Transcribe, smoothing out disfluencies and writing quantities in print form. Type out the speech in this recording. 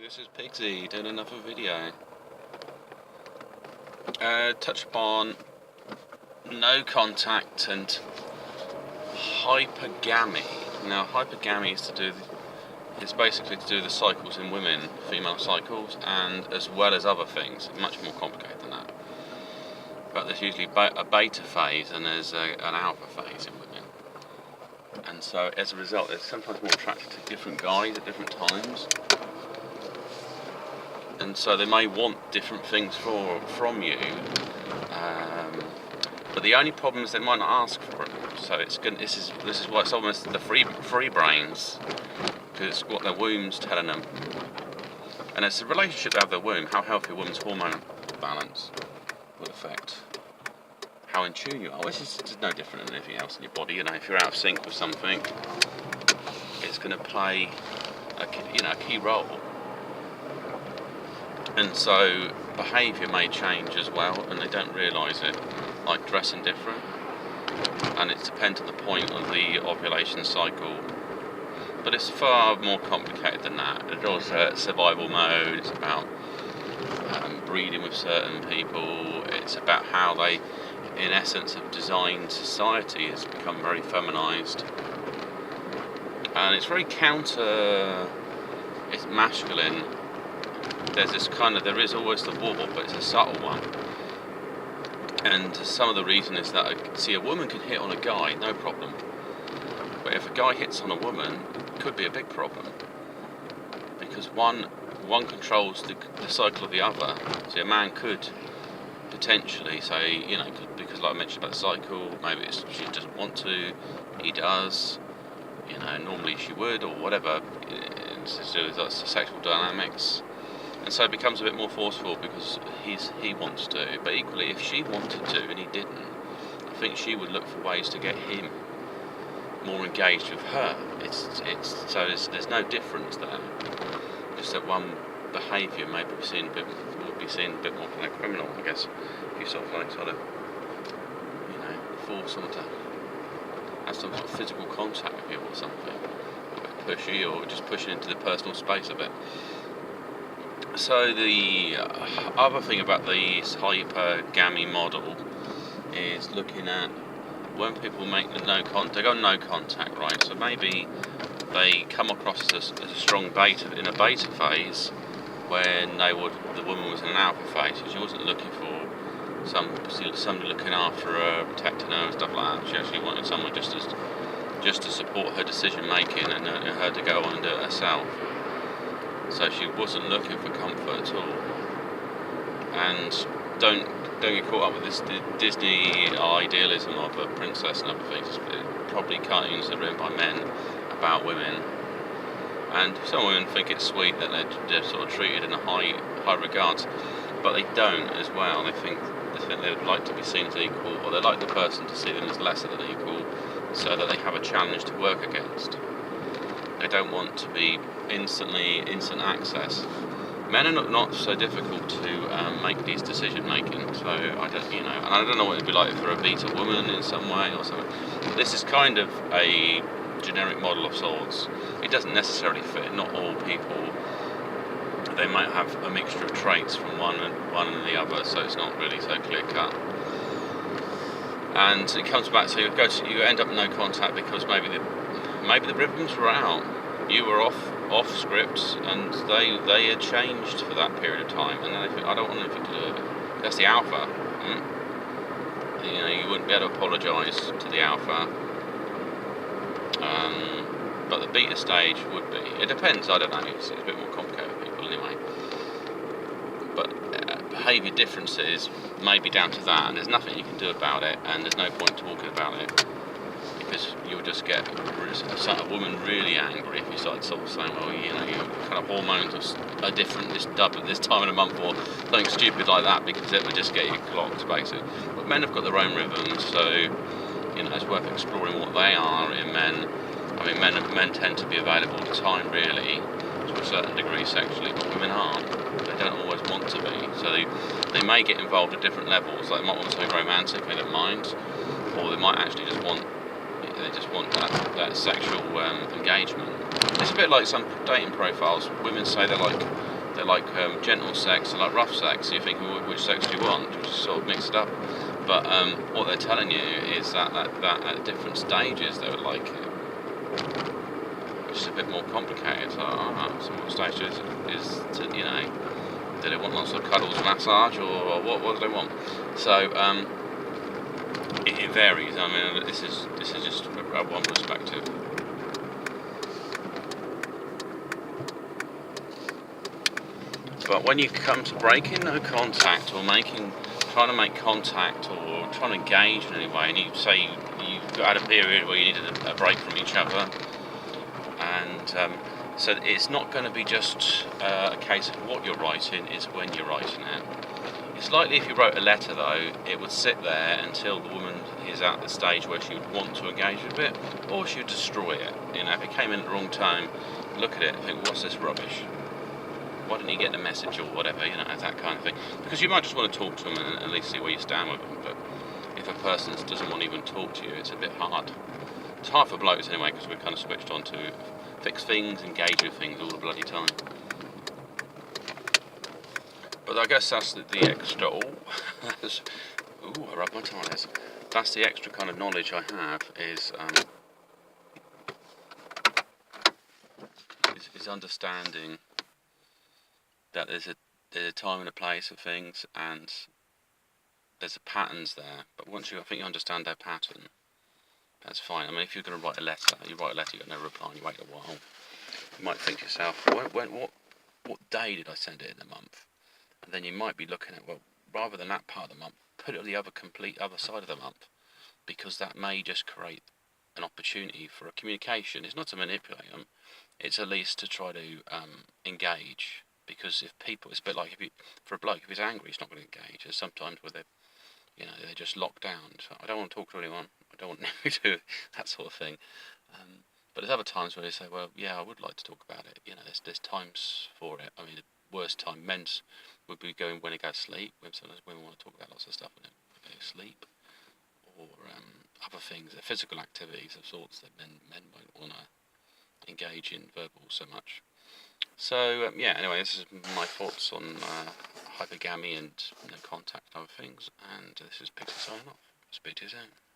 This is Pigsy doing another video. Touch upon no contact and hypergamy. Now, hypergamy is basically to do with the cycles in women, female cycles, and as well as other things. Much more complicated than that. But there's usually a beta phase and there's an alpha phase in women. And so, as a result, they're sometimes more attracted to different guys at different times. And so they may want different things from you, but the only problem is they might not ask for it. So this is why it's almost the free brains, because it's what their womb's telling them, and it's the relationship they have with their womb, how healthy a woman's hormone balance will affect how in tune you are. Which is just no different than anything else in your body. You know, if you're out of sync with something, it's going to play a key role. And so behaviour may change as well, and they don't realise it, like dressing different. And it depends on the point of the ovulation cycle. But it's far more complicated than that. It's also survival mode, it's about breeding with certain people, it's about how they, in essence, have designed society has become very feminised. And it's very it's masculine. There's this there is always the war, but it's a subtle one. And some of the reason is that, a woman can hit on a guy, no problem. But if a guy hits on a woman, it could be a big problem. Because one controls the cycle of the other. So a man could potentially say, because like I mentioned about the cycle, maybe she doesn't want to, he does, normally she would, or whatever. It's to do with sexual dynamics. And so it becomes a bit more forceful because he wants to. But equally, if she wanted to and he didn't, I think she would look for ways to get him more engaged with her. There's no difference there. Just that one behaviour would be seen a bit more kind of criminal, I guess. If you sort of force someone to have some sort of physical contact with you or something, a bit pushy, or just pushing into the personal space a bit. So the other thing about the hypergamy model is looking at when people make they go no contact, right? So maybe they come across as a strong beta in a beta phase when the woman was in an alpha phase. She wasn't looking for somebody looking after her, protecting her and stuff like that. She actually wanted someone just to support her decision making and her to go on and do it herself. So she wasn't looking for comfort at all. And don't get caught up with this Disney idealism of a princess and other things. It's probably cartoons that are written by men about women. And some women think it's sweet that they're sort of treated in a high regards, but they don't as well. They think they would like to be seen as equal, or they like the person to see them as lesser than equal, so that they have a challenge to work against. They don't want to be instant access. Men are not so difficult to make these decision making. So I don't know what it'd be like if they're a beta woman in some way or something. This is kind of a generic model of sorts. It doesn't necessarily fit. Not all people. They might have a mixture of traits from one and the other. So it's not really so clear cut. And it comes back to you end up in no contact because maybe the rhythms were out. You were off script, and they had changed for that period of time, and then they think, I don't want anything to do with it. That's the alpha. You wouldn't be able to apologise to the alpha. But the beta stage would be. It depends. I don't know. It's a bit more complicated with people anyway. But behaviour differences may be down to that, and there's nothing you can do about it, and there's no point talking about it. Because you'll just get a woman really angry if you start sort of saying, well, your kind of hormones are different this time of the month, or something stupid like that, because it would just get you clocked, basically. But men have got their own rhythms, so it's worth exploring what they are in men. I mean, men tend to be available all the time, really, to a certain degree sexually, but women aren't. They don't always want to be, so they may get involved at different levels. Like, they might want something romantic, they don't mind, or they might actually just want that sexual engagement. it's a bit like some dating profiles. Women say they like gentle sex, they like rough sex. So you're thinking, well, which sex do you want? You just sort of mix it up. But what they're telling you is that at different stages they would like it, which is a bit more complicated. So what stage is to, you know, do they want lots of cuddles, massage, or what do they want? So it varies. I mean, this is just one perspective. But when you come to breaking no contact or trying to make contact or trying to engage in any way, and you say you've had a period where you needed a break from each other, and so it's not going to be just a case of what you're writing, it's when you're writing it. It's likely if you wrote a letter though, it would sit there until the woman is at the stage where she would want to engage with it, or she would destroy it. You know, if it came in at the wrong time, look at it and think, what's this rubbish? Why didn't you get the message or whatever, you know, that kind of thing. Because you might just want to talk to them and at least see where you stand with them, but if a person doesn't want to even talk to you, it's a bit hard. It's hard for blokes anyway, because we're kind of switched on to fix things, engage with things all the bloody time. But I guess that's the extra, I rub my tires. That's the extra kind of knowledge I have, is understanding that there's a time and a place for things, and there's patterns there. But once I think you understand their pattern, that's fine. I mean, if you're going to write a letter, you get no reply, and you wait a while. You might think to yourself, what day did I send it in the month? And then you might be looking at, well, rather than that part of the month, put it on the complete other side of the month, because that may just create an opportunity for a communication. It's not to manipulate them, it's at least to try to engage. Because if people, it's a bit like for a bloke, if he's angry, he's not going to engage. There's sometimes where they're just locked down. So I don't want to talk to anyone. I don't want to do that sort of thing. But there's other times where they say, well, yeah, I would like to talk about it. You know, there's times for it. I mean, the worst time men's would be going when they go to sleep. Sometimes women want to talk about lots of stuff when they go to sleep, or other things, physical activities of sorts that men won't want to engage in verbal so much. So anyway, this is my thoughts on hypergamy and no contact and other things, and this is Pixie signing off. Speak to you soon.